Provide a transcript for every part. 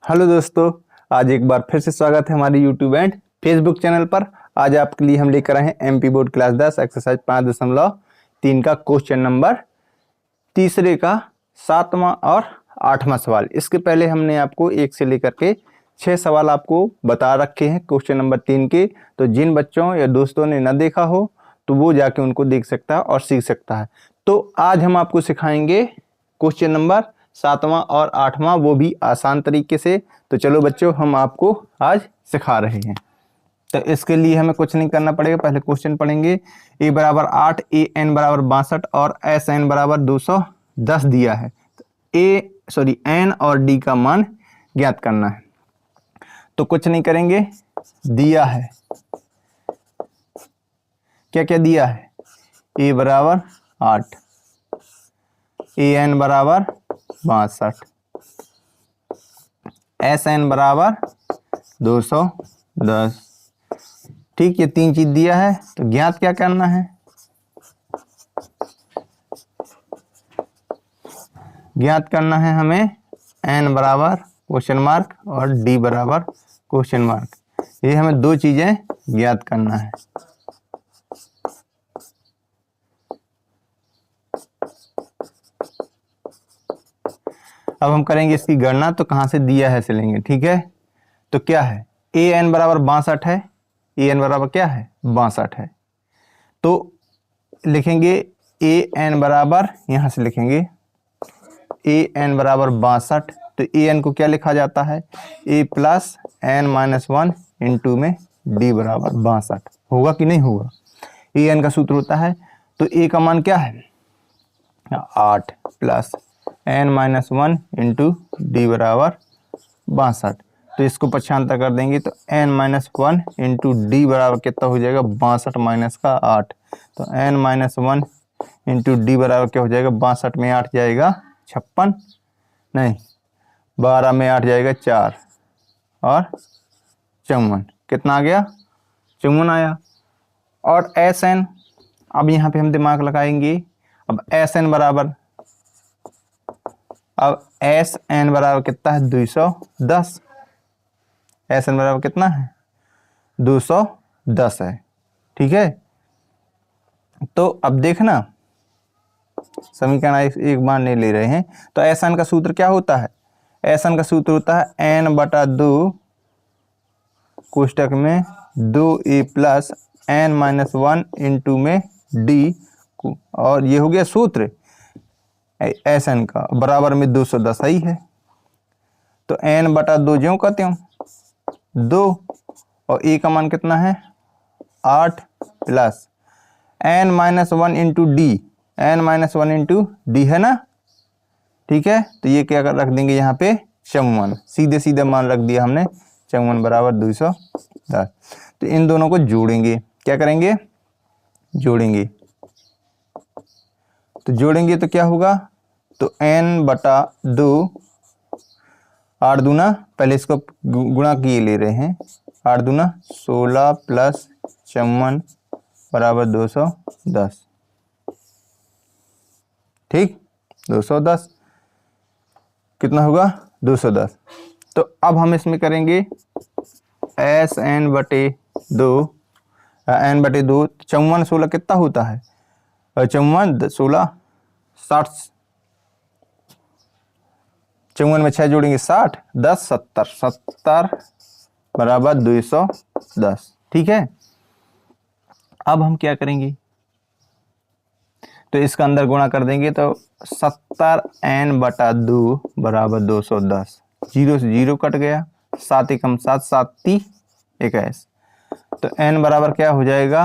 Hello दोस्तों, आज एक बार फिर से स्वागत है हमारे यूट्यूब एंड फेसबुक चैनल पर। आज आपके लिए हम लेकर आए हैं एमपी बोर्ड क्लास 10 एक्सरसाइज 5.3 का क्वेश्चन नंबर तीसरे का 7वां और 8वां सवाल। इसके पहले हमने आपको 1 से लेकर के 6 सवाल आपको बता रखे हैं क्वेश्चन नंबर 3 के। तो जिन बच्चों या दोस्तों ने न देखा हो तो वो जाके उनको देख सकता है और सीख सकता है। तो आज हम आपको सिखाएंगे क्वेश्चन नंबर 7वां और 8वां, वो भी आसान तरीके से। तो चलो बच्चों, हम आपको आज सिखा रहे हैं। तो इसके लिए हमें कुछ नहीं करना पड़ेगा, पहले क्वेश्चन पढ़ेंगे। a बराबर 8, a n बराबर 62 और s n बराबर 210 दिया है। तो n और d का मान ज्ञात करना है। तो कुछ नहीं करेंगे, दिया है क्या क्या दिया है। a बराबर 8, a n बराबर 62, एस एन बराबर 210। ठीक, ये 3 चीज दिया है। तो ज्ञात क्या करना है, ज्ञात करना है हमें एन बराबर क्वेश्चन मार्क और डी बराबर क्वेश्चन मार्क। ये हमें 2 चीजें ज्ञात करना है। अब हम करेंगे इसकी गणना। तो कहाँ से दिया है से लेंगे, ठीक है। तो क्या है, ए एन बराबर 62 है। ए एन बराबर क्या है, 62 है। तो लिखेंगे ए एन बराबर, यहाँ से लिखेंगे ए एन बराबर 62। तो ए एन को क्या लिखा जाता है, ए प्लस एन माइनस 1 इंटू में डी बराबर 62। होगा कि नहीं होगा, ए एन का सूत्र होता है। तो ए का मान क्या है, 8 plus n minus 1 into d बराबर 62। तो इसको पक्षांतर कर देंगे तो n माइनस 1 इंटू डी बराबर कितना हो जाएगा, 62 माइनस का 8। तो n माइनस 1 इंटू डी बराबर क्या हो जाएगा, 62 में 8 जाएगा 56, नहीं 12 में 8 जाएगा 4 और 54। कितना आ गया, 54 आया। और एस एन, अब यहाँ पे हम दिमाग लगाएंगे। अब एस एन बराबर, अब एस एन बराबर कितना है, 210। एस एन बराबर कितना है, 210 है, ठीक है। तो अब देखना, समीकरण एक बार नहीं ले रहे हैं। तो एस एन का सूत्र क्या होता है, एस एन का सूत्र होता है एन बटा 2 कोष्टक में 2a plus n minus 1 into में डी, और ये हो गया सूत्र एस एन का, बराबर में 210 ही है। तो एन बटा 2 ज्यों का त्यों 2, और ए का मान कितना है 8 plus n minus 1 into d, n minus 1 into d है ना, ठीक है। तो ये क्या रख देंगे यहाँ पे 54, सीधे सीधे मान रख दिया हमने 54 बराबर 210। तो इन दोनों को जोड़ेंगे, क्या करेंगे, जोड़ेंगे। तो जोड़ेंगे तो क्या होगा, तो n बटा 2, 8 दूना, पहले इसको गुणा किए ले रहे हैं, 8 दूना 16 प्लस 54 बराबर 210। ठीक, 210 कितना होगा, 210। तो अब हम इसमें करेंगे एस एन बटे 2, एन बटे 2, 54 16 कितना होता है, 54 16 60, 54 में 6 जोड़ेंगे 60, 10 70, 70 बराबर 210, ठीक है। अब हम क्या करेंगे, तो इसका अंदर गुणा कर देंगे। तो 70 n बटा 2 बराबर 210, 0 से 0 कट गया, 7 एकम 7, 7 × 21। तो n बराबर क्या हो जाएगा,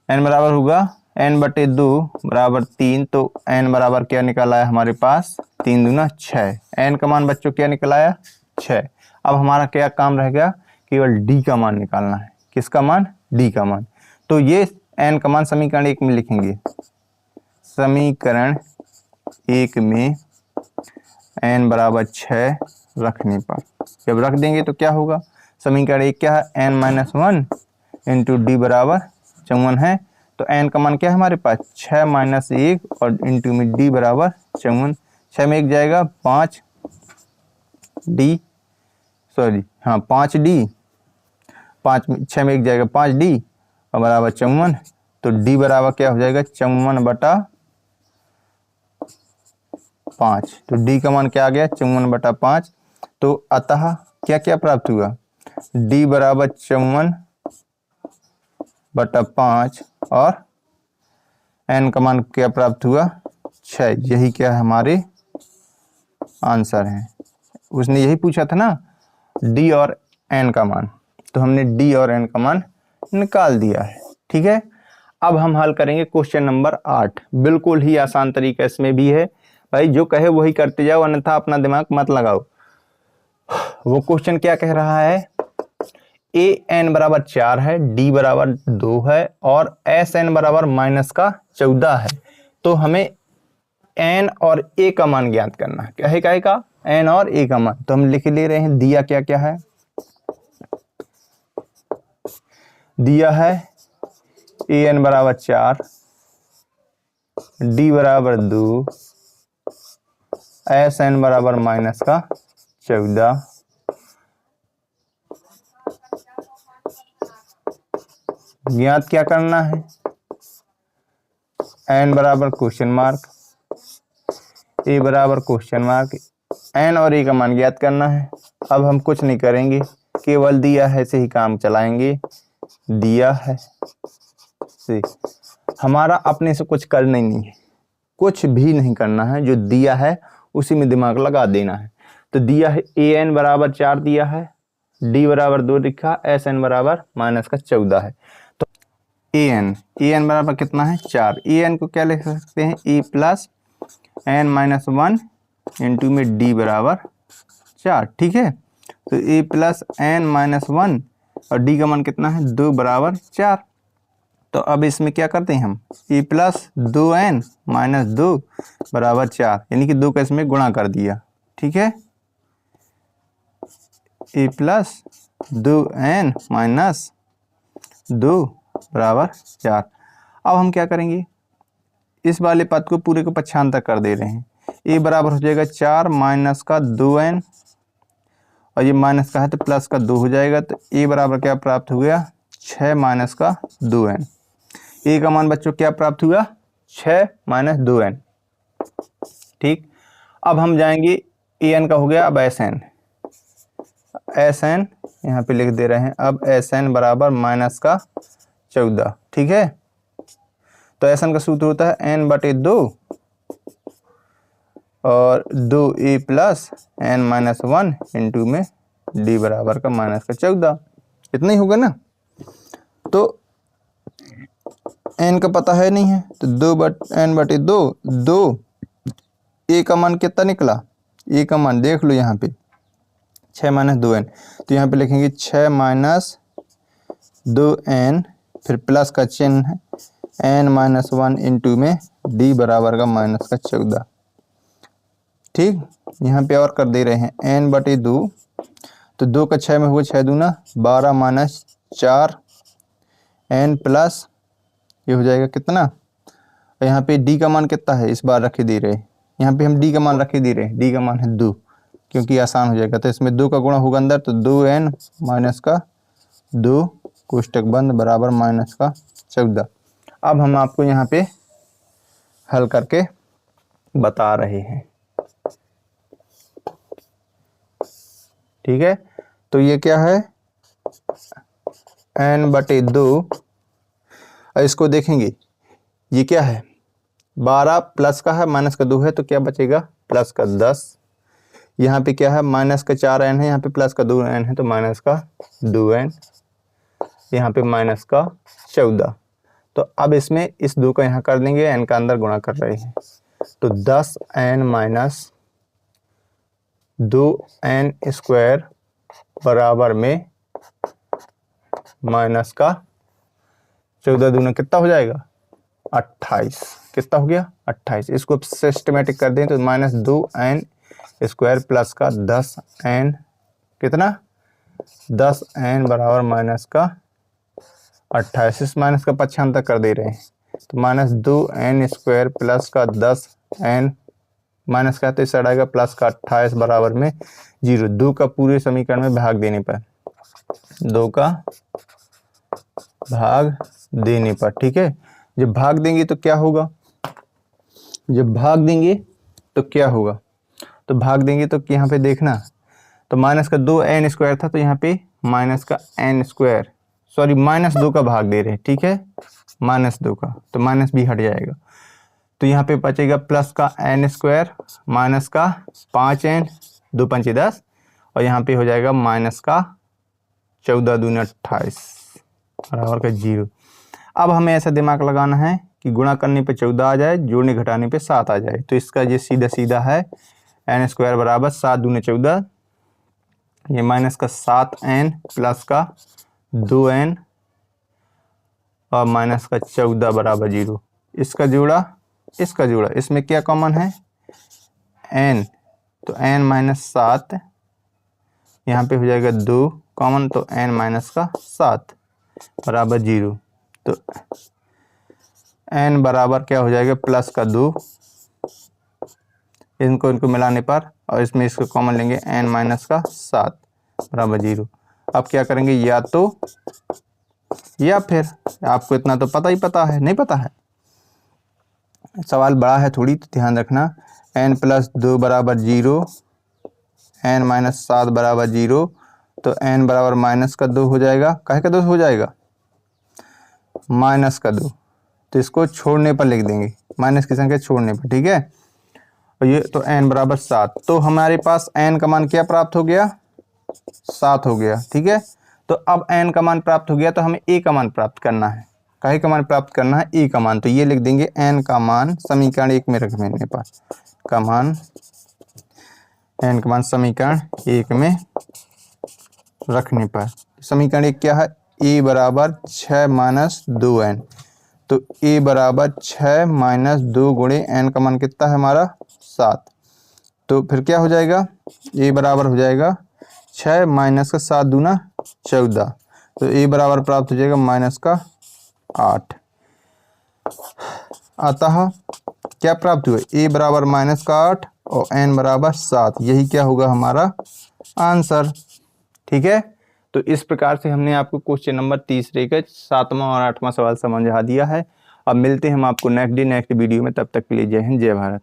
n बराबर होगा n बटे 2 बराबर 3। तो n बराबर क्या निकला है हमारे पास, 3 दूना 6। n का मान बच्चों क्या निकला है, 6। अब हमारा क्या काम रह गया, केवल d का मान निकालना है। किसका मान, d का मान। तो ये n का मान समीकरण 1 में लिखेंगे। समीकरण 1 में n बराबर 6 रखने पर, जब रख देंगे तो क्या होगा, समीकरण 1 क्या है, n माइनस 1 इंटू डी बराबर 54 है। तो n का मान क्या है हमारे पास, 6 माइनस 1 और इंटू में डी बराबर 54। 6 में 1 जाएगा 5, डी, सॉरी हाँ 5D, 6 में 1 जाएगा 5D और बराबर 54। तो D बराबर क्या हो जाएगा 54/5। तो D का मान क्या आ गया 54/5। तो अतः क्या क्या प्राप्त हुआ, D बराबर 54/5 और N का मान क्या प्राप्त हुआ 6। यही क्या है हमारे आंसर है। उसने यही पूछा था ना D और N का मान, तो हमने D और N का मान निकाल दिया है। ठीक है, अब हम हल करेंगे क्वेश्चन नंबर 8। बिल्कुल ही आसान तरीका इसमें भी है भाई, जो कहे वही करते जाओ, अन्यथा अपना दिमाग मत लगाओ। वो क्वेश्चन क्या कह रहा है, an बराबर 4 है, d बराबर 2 है और sn बराबर -14 है। तो हमें n और a का मान ज्ञात करना है। क्या है क्या का n और a का मान, तो हम लिख ले रहे हैं। दिया क्या क्या है, दिया है an बराबर 4, d बराबर 2, sn बराबर -14। ज्ञात क्या करना है, n बराबर क्वेश्चन मार्क, a बराबर क्वेश्चन मार्क, n और a का मान ज्ञात करना है। अब हम कुछ नहीं करेंगे, केवल दिया है से ही काम चलाएंगे। दिया है से हमारा अपने से कुछ करना ही नहीं है, कुछ भी नहीं करना है, जो दिया है उसी में दिमाग लगा देना है। तो दिया है an बराबर 4 दिया है, d बराबर 2 लिखा, sn बराबर -14 है। तो an बराबर कितना है 4। an को क्या लिख सकते हैं a plus n minus 1 into में d बराबर 4। ठीक है, तो a प्लस n माइनस 1 और d का मान कितना है 2 बराबर 4। तो अब इसमें क्या करते हैं हम, a प्लस 2n माइनस 2 बराबर 4, यानी कि 2 का इसमें गुणा कर दिया। ठीक है, a प्लस 2n माइनस 2 बराबर 4। अब हम क्या करेंगे, इस वाले पद को पूरे को पक्षांतर कर दे रहे हैं। a बराबर हो जाएगा 4 माइनस का 2n और ये माइनस का है तो प्लस का 2 हो जाएगा। तो a बराबर क्या प्राप्त हो गया 6 माइनस का 2n। a का मान बच्चों क्या प्राप्त हुआ 6 माइनस 2n। ठीक, अब हम जाएंगे an का हो गया, अब sn यहाँ पे लिख दे रहे हैं। अब sn बराबर -14। ठीक है, तो sn का सूत्र होता है n/2 और 2a plus n minus 1 into में d बराबर का -14। इतना ही होगा ना। तो n का पता है नहीं है, तो 2n/2 2 a का मान कितना निकला, a का मान देख लो यहाँ पे 6 माइनस 2n। तो यहाँ पे लिखेंगे 6 माइनस 2n, फिर प्लस का चिन्ह है n माइनस 1 इंटू में d बराबर का -14। ठीक, यहाँ पे और कर दे रहे हैं n/2, तो 2 का 6 में हुआ 6 दूना 12 माइनस 4 n प्लस ये हो जाएगा कितना। और यहाँ पे d का मान कितना है इस बार रखे दे रहे हैं, यहाँ पे हम d का मान रखे दे रहे हैं, d का मान है 2, क्योंकि आसान हो जाएगा। तो इसमें 2 का गुणा होगा अंदर, तो 2n माइनस का 2 कोष्टक बंद बराबर -14। अब हम आपको यहाँ पे हल करके बता रहे हैं। ठीक है, तो ये क्या है n/2 और इसको देखेंगे ये क्या है 12 प्लस का है माइनस का 2 है, तो क्या बचेगा प्लस का 10। यहाँ पे क्या है माइनस का 4n है, यहाँ पे प्लस का 2n है, तो माइनस का 2n, यहाँ पे माइनस का 14। तो अब इसमें इस 2 का यहाँ कर देंगे, n का अंदर गुणा कर रहे हैं, तो 10n माइनस 2n स्क्वायर बराबर में माइनस का 14 दूना कितना हो जाएगा 28। कितना हो गया 28। इसको सिस्टमेटिक कर दें तो -2n स्क्वायर प्लस का 10n कितना 10n बराबर माइनस का 28। इस माइनस का पक्षांतर कर दे रहे हैं, तो -2n स्क्वायर प्लस का 10n माइनस का तो इस साइड आएगा प्लस का 28 बराबर में 0। 2 का पूरे समीकरण में भाग देने पर, 2 का भाग देने पर, ठीक है। जब भाग देंगे तो क्या होगा, जब भाग देंगे तो क्या होगा, तो भाग देंगे तो यहाँ पे देखना, तो माइनस का 2n स्क्वायर था तो यहाँ पे माइनस का n स्क्वायर, सॉरी -2 का भाग दे रहे हैं, ठीक है, -2 का, तो माइनस भी हट जाएगा। तो यहाँ पे बचेगा प्लस का n स्क्वायर माइनस का 5n, 2 पंचे 10, और यहाँ पे हो जाएगा माइनस का 14 दूनी 28 बराबर का 0। अब हमें ऐसा दिमाग लगाना है कि गुणा करने पे 14 आ जाए, जोड़ने घटाने पे 7 आ जाए। तो इसका ये सीधा सीधा है n स्क्वायर बराबर 7 दूनी 14, ये माइनस का 7n प्लस का 2n और माइनस का 14 बराबर 0। इसका जोड़ा, इसका जोड़ा, इसमें क्या कॉमन है n, तो n माइनस 7, यहाँ पे हो जाएगा 2 कॉमन, तो n माइनस का 7 बराबर 0। तो n बराबर क्या हो जाएगा प्लस का 2, इनको मिलाने पर, और इसमें इसको कॉमन लेंगे n माइनस का 7 बराबर 0। अब क्या करेंगे, या तो या फिर, आपको इतना तो पता ही पता है, नहीं पता है, सवाल बड़ा है थोड़ी, तो ध्यान रखना। n प्लस 2 बराबर 0, n माइनस 7 बराबर 0, तो n बराबर माइनस का 2 हो जाएगा, काहे का 2 हो जाएगा, माइनस का 2, तो इसको छोड़ने पर लिख देंगे, माइनस की संख्या छोड़ने पर, ठीक है। और ये तो n बराबर 7, तो हमारे पास n का मान क्या प्राप्त हो गया, 7 हो गया, ठीक है। तो अब n का मान प्राप्त हो गया, तो हमें a का मान प्राप्त करना है, काहे का मान प्राप्त करना है, a का मान, तो ये लिख देंगे n का मान समीकरण 1 में रखने पर, का मान, n का मान समीकरण 1 में रखने पर, समीकरण 1 क्या है, a बराबर 6 माइनस 2n, तो a बराबर 6 माइनस 2 गुणे n का मान कितना है हमारा 7, तो फिर क्या हो जाएगा, a बराबर हो जाएगा 6 माइनस का 7 दूना 14, तो a बराबर प्राप्त हो जाएगा माइनस का 8। अतः क्या प्राप्त हुआ, a बराबर माइनस का 8 और n बराबर 7, यही क्या होगा हमारा आंसर, ठीक है। तो इस प्रकार से हमने आपको क्वेश्चन नंबर 30 का 7वां और 8वां सवाल समझा दिया है। अब मिलते हैं हम आपको नेक्स्ट वीडियो में, तब तक के लिए जय हिंद जय भारत।